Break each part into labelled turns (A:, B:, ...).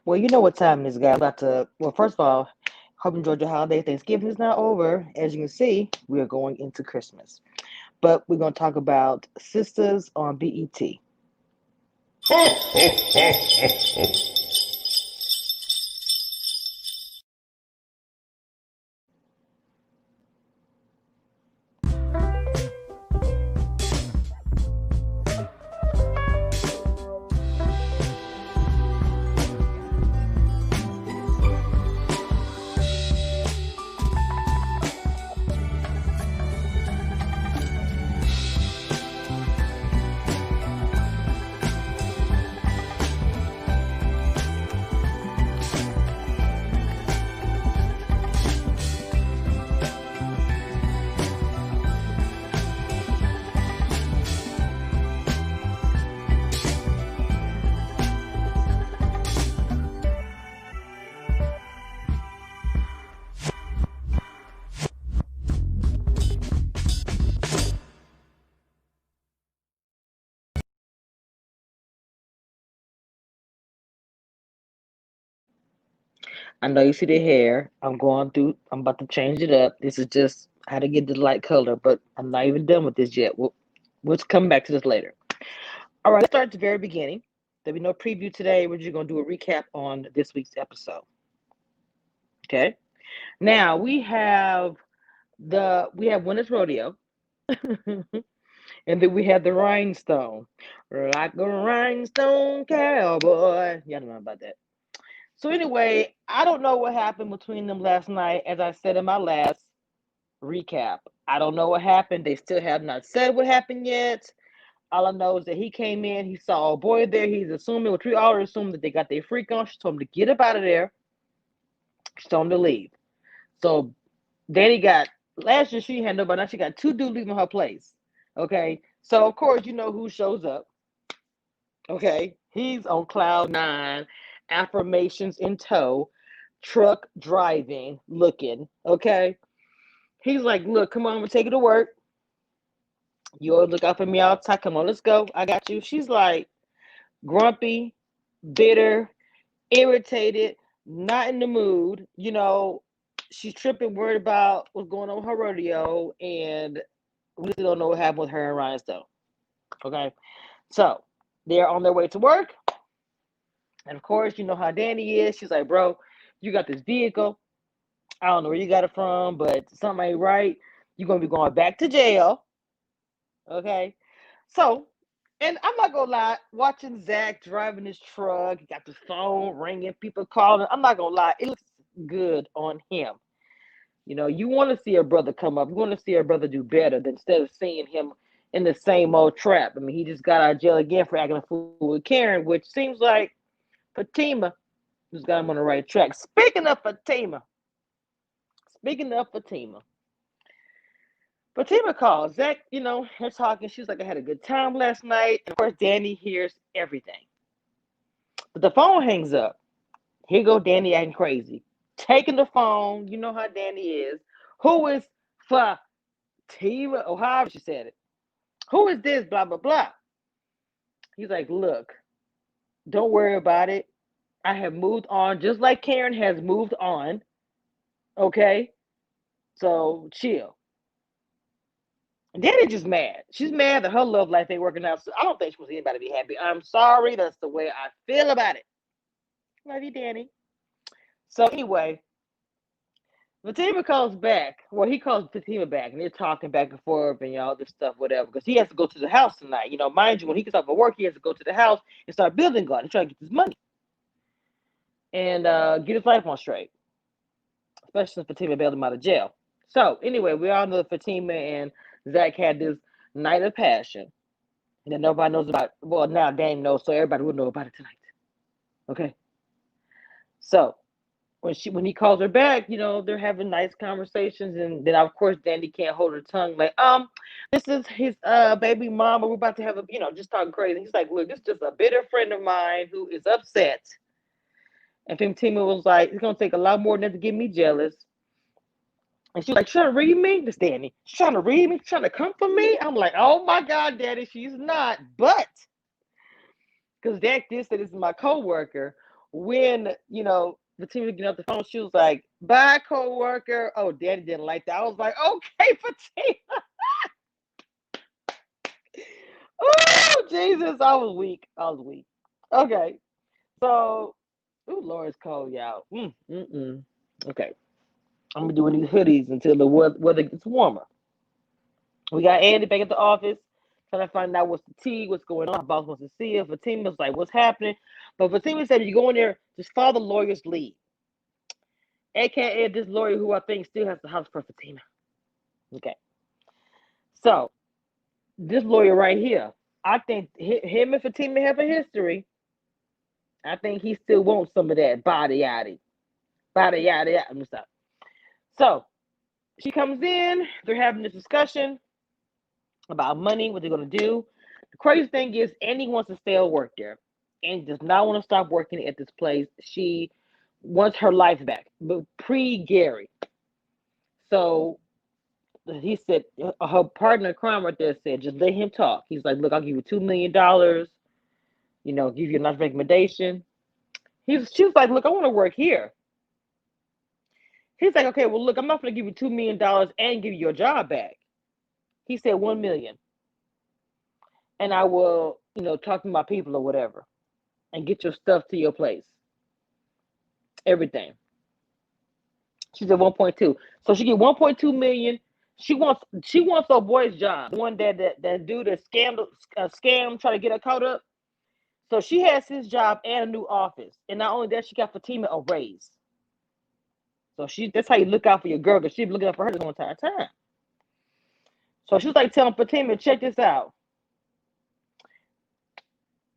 A: Well, you know what time it is, guys. Well, first of all, hope you enjoyed your holiday. Thanksgiving is now over. As you can see, we are going into Christmas. But we're going to talk about Sisters on BET. I know you see the hair. I'm about to change it up. This is just how to get the light color, but I'm not even done with this yet. We'll come back to this later. All right, let's start at the very beginning. There'll be no preview today. We're just going to do a recap on this week's episode. Okay. Now we have Winners Rodeo, and then we have the Rhinestone, like a rhinestone cowboy. Y'all don't know about that. So anyway, I don't know what happened between them last night. As I said in my last recap, I don't know what happened. They still have not said what happened yet. All I know is that he came in, he saw a boy there. He's assuming, which we all assume that they got their freak on. She told him to get up out of there. She told him to leave. So Danny got last year she had nobody. Now she got two dudes leaving her place. Okay. So of course you know who shows up. Okay. He's on cloud nine, affirmations in tow, truck driving, looking. Okay. He's like, look, come on, I'm gonna take you to work. You always look out for me all the time. Come on, let's go. I got you. She's like grumpy, bitter, irritated, not in the mood. She's tripping, worried about what's going on with her rodeo, and we still don't know what happened with her and Rhinestone. Okay, so they're on their way to work, and of course, you know how Danny is. She's like, "Bro, you got this vehicle. I don't know where you got it from, but something ain't right. You're gonna be going back to jail." Okay, so. And I'm not gonna lie, watching Zach driving his truck, he got the phone ringing, people calling. I'm not gonna lie, it looks good on him. You want to see a brother come up. You want to see a brother do better than instead of seeing him in the same old trap. I mean, he just got out of jail again for acting a fool with Karen, which seems like Fatima just got him on the right track. Speaking of Fatima, Fatima calls. Zach, they're talking. She was like, I had a good time last night. And of course, Danny hears everything. But the phone hangs up. Here go Danny acting crazy. Taking the phone. You know how Danny is. Who is Fatima? Or however she said it. Who is this? Blah, blah, blah. He's like, look, don't worry about it. I have moved on just like Karen has moved on. Okay? So chill. And Danny's just mad. She's mad that her love life ain't working out. So I don't think she wants anybody to be happy. I'm sorry. That's the way I feel about it. Love you, Danny. So anyway, Fatima calls back. Well, he calls Fatima back, and they're talking back and forth and all this stuff, whatever. Because he has to go to the house tonight. Mind you, when he gets off of work, he has to go to the house and start building God and try to get his money and get his life on straight. Especially since Fatima bailed him out of jail. So anyway, we all know that Fatima and Zach had this night of passion that nobody knows about. Well, now Danny knows, so everybody will know about it tonight. Okay. So when he calls her back, they're having nice conversations, and then of course Danny can't hold her tongue, like, this is his baby mama. We're about to have just talking crazy. He's like, look, this is just a bitter friend of mine who is upset. And Fatima was like, it's gonna take a lot more than that to get me jealous. And she was like, trying to read me? This Danny. She's trying to read me, trying to come for me. I'm like, oh my God, Daddy, she's not. But because Dak did say this is my coworker, when, Fatima was getting off the phone, she was like, bye, co-worker. Oh, Daddy didn't like that. I was like, okay, Fatima. Oh, Jesus. I was weak. Okay. So, ooh, Lord, it's cold, y'all. Okay. I'm going to do one of these hoodies until the weather gets warmer. We got Andy back at the office trying to find out what's the tea, what's going on. My boss wants to see her. Fatima's like, what's happening? But Fatima said, you go in there, just follow the lawyer's lead. AKA this lawyer who I think still has the house for Fatima. Okay. So, this lawyer right here, I think him and Fatima have a history. I think he still wants some of that body yaddy. Body yaddy. Let me stop. So, she comes in, they're having this discussion about money, what they're going to do. The crazy thing is, Andy wants to stay and work there. Andy does not want to stop working at this place. She wants her life back, but pre-Gary. So he said, her partner in crime right there said, just let him talk. He's like, look, I'll give you $2 million, give you a nice recommendation. She was like, look, I want to work here. He's like, okay, well, look, I'm not going to give you $2 million and give you your job back. He said $1 million. And I will, talk to my people or whatever and get your stuff to your place. Everything. She said 1.2. So she get 1.2 million. She wants her boy's job. The one that dude that scam try to get her caught up. So she has his job and a new office. And not only that, she got Fatima a raise. So that's how you look out for your girl, because she's looking out for her this whole entire time. So she was like telling Fatima, check this out.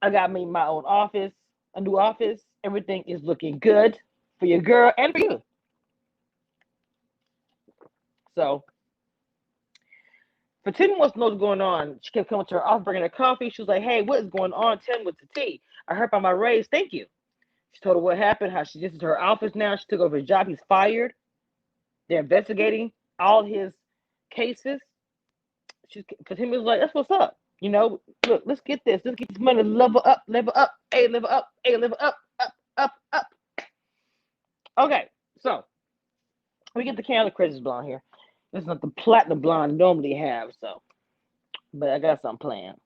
A: I got me my own office, a new office. Everything is looking good for your girl and for you. So Fatima wants to know what's going on. She kept coming to her office, bringing her coffee. She was like, hey, what is going on? Tell me what's the tea. I heard about my raise. Thank you. She told her what happened, how this is her office now. She took over his job. He's fired. They're investigating all his cases. Fatima was like, that's what's up. Look, let's get this. Let's get this money. Level up. Hey, level up. Hey, level up. Up. Okay, so we get the Canada Crazy blonde here. This is not the platinum blonde I normally have, but I got something planned.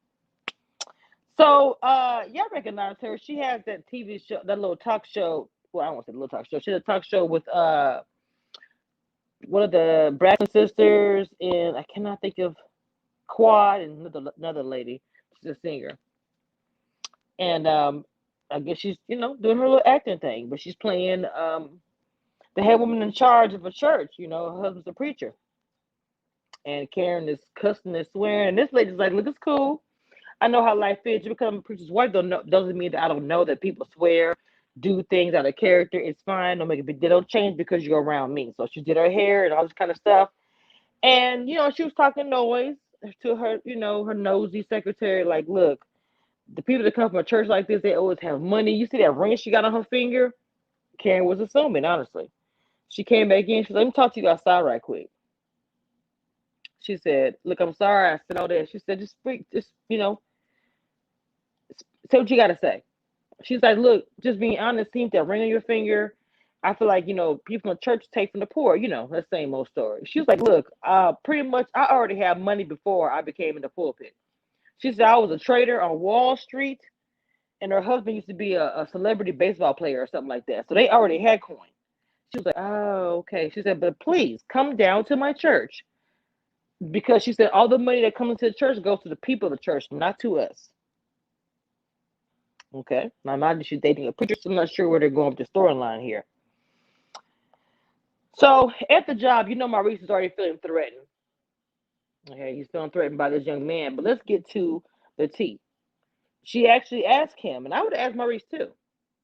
A: So, y'all recognize her. She has that TV show, that little talk show. Well, I don't want to say little talk show. She has a talk show with one of the Braxton sisters, and I cannot think of Quad and another lady. She's a singer. And I guess she's, doing her little acting thing, but she's playing the head woman in charge of a church. Her husband's a preacher. And Karen is cussing and swearing. And this lady's like, look, it's cool. I know how life is. You become a preacher's wife doesn't mean that I don't know that people swear, do things out of character. It's fine. Don't make a big deal. Don't change because you're around me. So she did her hair and all this kind of stuff. And, she was talking noise to her, her nosy secretary. Like, look, the people that come from a church like this, they always have money. You see that ring she got on her finger? Karen was assuming, honestly. She came back in. She said, let me talk to you outside right quick. She said, look, I'm sorry I said all that. She said, just say what you got to say. She's like, look, just being honest, seeing that ring on your finger, I feel like, people in church take from the poor, that same old story. She was like, look, pretty much I already had money before I became in the pulpit. She said, I was a trader on Wall Street, and her husband used to be a celebrity baseball player or something like that. So they already had coin. She was like, oh, okay. She said, but please come down to my church. Because she said all the money that comes into the church goes to the people of the church, not to us. Okay. Now, imagine she's dating a preacher, so I'm not sure where they're going with the storyline here. So, at the job, Maurice is already feeling threatened. Okay, he's feeling threatened by this young man. But let's get to the tea. She actually asked him, and I would ask Maurice too.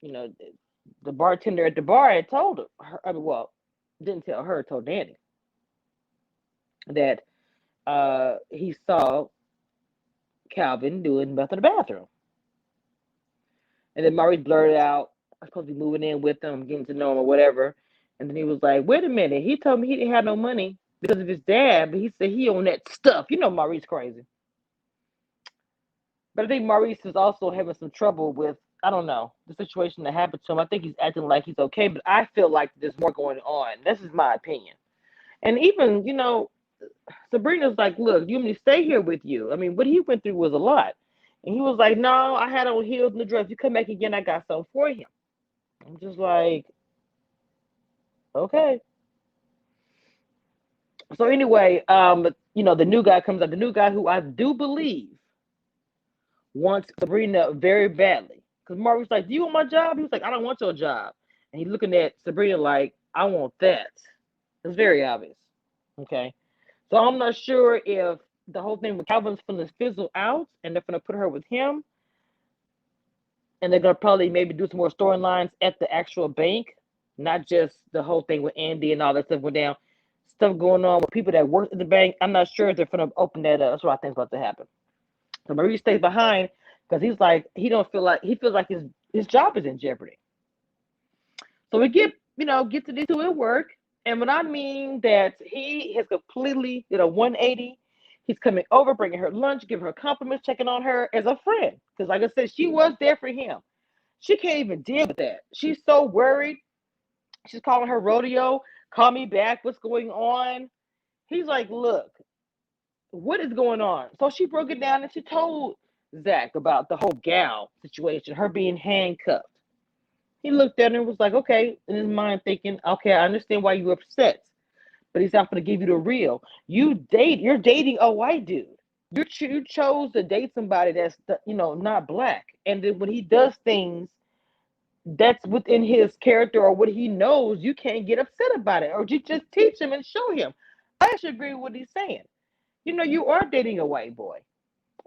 A: The bartender at the bar had told her, didn't tell her, told Danny, that he saw Calvin doing nothing in the bathroom. And then Maurice blurted out, I'm supposed to be moving in with him, getting to know him or whatever. And then he was like, wait a minute. He told me he didn't have no money because of his dad, but he said he on that stuff. Maurice crazy. But I think Maurice is also having some trouble with I don't know, the situation that happened to him. I think he's acting like he's okay, but I feel like there's more going on. This is my opinion. And even, Sabrina's like, look, you want me to stay here with you? I mean, what he went through was a lot. And he was like, no, I had on heels and the dress. You come back again, I got something for him. I'm just like, okay. So anyway, the new guy comes up. The new guy who I do believe wants Sabrina very badly. Because Mark like, do you want my job? He was like, I don't want your job. And he's looking at Sabrina like, I want that. It's very obvious. Okay. So I'm not sure if the whole thing with Calvin's going to fizzle out and they're going to put her with him. And they're going to probably maybe do some more storylines at the actual bank. Not just the whole thing with Andy and all that stuff went down. Stuff going on with people that work at the bank. I'm not sure if they're going to open that up. That's what I think is about to happen. So Marie stays behind because he's like, he feels like his job is in jeopardy. So we get to these two at work. And when I mean that he has completely did a 180, he's coming over, bringing her lunch, giving her compliments, checking on her as a friend. Because like I said, she was there for him. She can't even deal with that. She's so worried. She's calling her rodeo. Call me back. What's going on? He's like, look, what is going on? So she broke it down and she told Zach about the whole gal situation, her being handcuffed. He looked at her and was like, okay, in his mind thinking, okay, I understand why you're upset, but he's not going to give you the real. You're dating a white dude. You chose to date somebody that's, not black. And then when he does things that's within his character or what he knows, you can't get upset about it. Or you just teach him and show him. I actually agree with what he's saying. You are dating a white boy.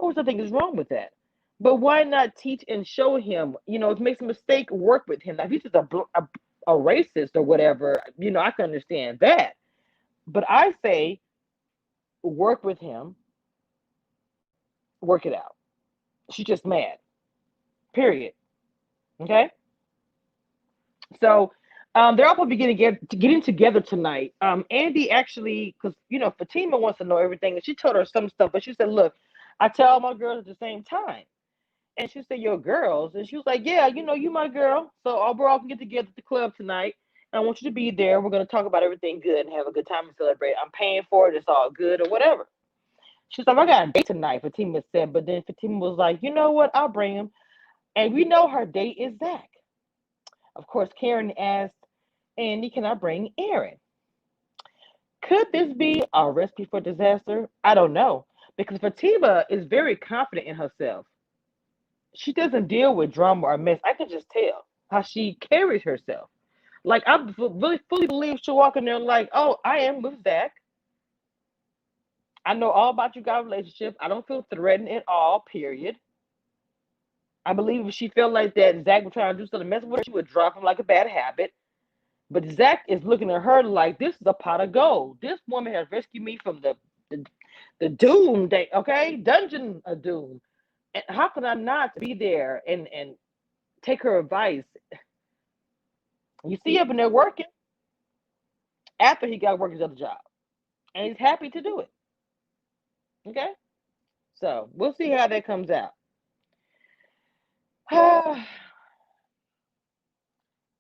A: There's nothing is wrong with that. But why not teach and show him? If he makes a mistake, work with him. Now, if he's just a racist or whatever, I can understand that. But I say, work with him, work it out. She's just mad. Period. Okay. So they're all probably getting together tonight. Andy actually, because Fatima wants to know everything, and she told her some stuff, but she said, "Look, I tell all my girls at the same time." And she said, "Your girls?" And she was like, "Yeah, you my girl. So we're all can get together at the club tonight. And I want you to be there. We're gonna talk about everything good and have a good time and celebrate. I'm paying for it. It's all good or whatever." She's like, "I got a date tonight," Fatima said. But then Fatima was like, "You know what? I'll bring him." And we know her date is Zach. Of course, Karen asked Andy, "Can I bring Aaron?" Could this be a recipe for disaster? I don't know. Because Fatima is very confident in herself. She doesn't deal with drama or mess. I can just tell how she carries herself. Like, I really fully believe she'll walk in there like, oh, I am with Zach. I know all about you guys' relationship. I don't feel threatened at all, period. I believe if she felt like that Zach was trying to do something mess with her, she would drop him like a bad habit. But Zach is looking at her like, this is a pot of gold. This woman has rescued me from the doom day, okay? Dungeon of doom. And how can I not be there and take her advice? You see him in there working after he got work his other job. And he's happy to do it. Okay? So we'll see how that comes out.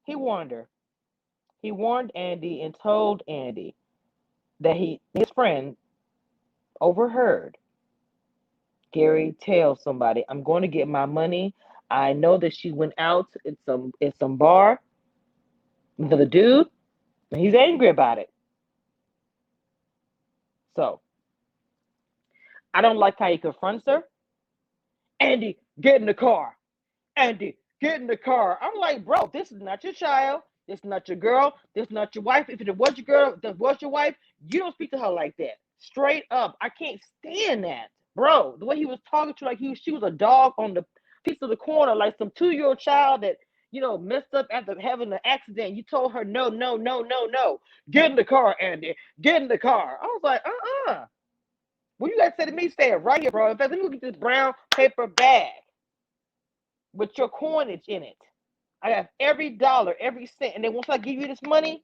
A: He warned her. He warned Andy and told Andy that his friend overheard Gary tell somebody, I'm going to get my money. I know that she went out at some bar with the dude, and he's angry about it. So I don't like how he confronts her. Andy, get in the car. Andy, get in the car. I'm like, bro, this is not your child. This is not your girl. This is not your wife. If it was your girl, if it was your wife, you don't speak to her like that. Straight up. I can't stand that. Bro, the way he was talking to her, like she was a dog on the piece of the corner, like some 2-year-old child that, messed up after having an accident. You told her, no, no, no, no, no. Get in the car, Andy. Get in the car. I was like, What you got to say to me? Stay right here, bro. In fact, let me look at this brown paper bag with your coinage in it. I have every dollar, every cent. And then once I give you this money,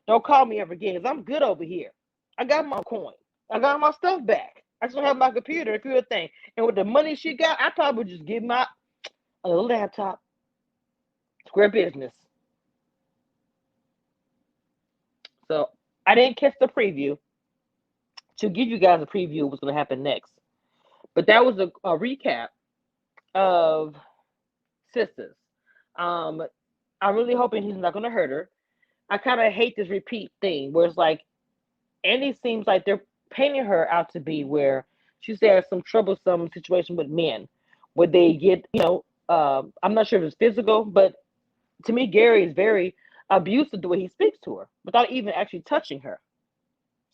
A: don't call me ever again because I'm good over here. I got my coin. I got my stuff back. I just don't have my computer, if you're a thing. And with the money she got, I probably would just give my a laptop. Square business. So I didn't catch the preview to give you guys a preview of what's going to happen next. But that was a recap of Sisters. Um, I'm really hoping he's not going to hurt her. I kind of hate this repeat thing where it's like Andy seems like they're painting her out to be where she's had some troublesome situation with men where they get, I'm not sure if it's physical, but to me, Gary is very abusive the way he speaks to her without even actually touching her.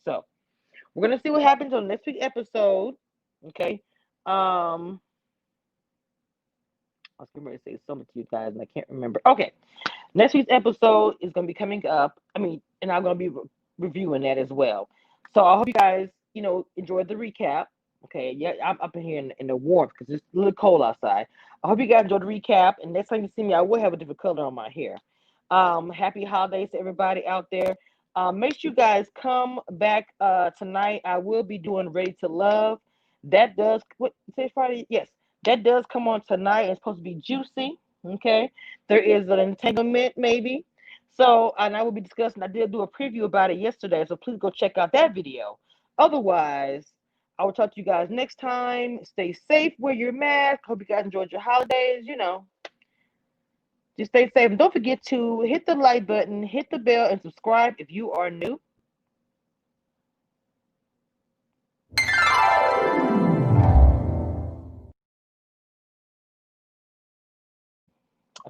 A: So we're gonna see what happens on next week's episode. Okay. I was going to say something to you guys and I can't remember. Okay. Next week's episode is going to be coming up. And I'm going to be reviewing that as well. So I hope you guys, enjoyed the recap. Okay, yeah, I'm up in here in the warmth because it's a little cold outside. I hope you guys enjoyed the recap. And next time you see me, I will have a different color on my hair. Happy holidays to everybody out there. Make sure you guys come back tonight. I will be doing Ready to Love. That does, what, say Friday? Yes, that does come on tonight. It's supposed to be juicy. Okay. There is an entanglement, maybe. So, and I will be discussing, I did do a preview about it yesterday. So please go check out that video. Otherwise, I will talk to you guys next time. Stay safe, wear your mask. Hope you guys enjoyed your holidays. Just stay safe. And don't forget to hit the like button, hit the bell, and subscribe if you are new.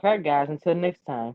A: All right, guys, until next time.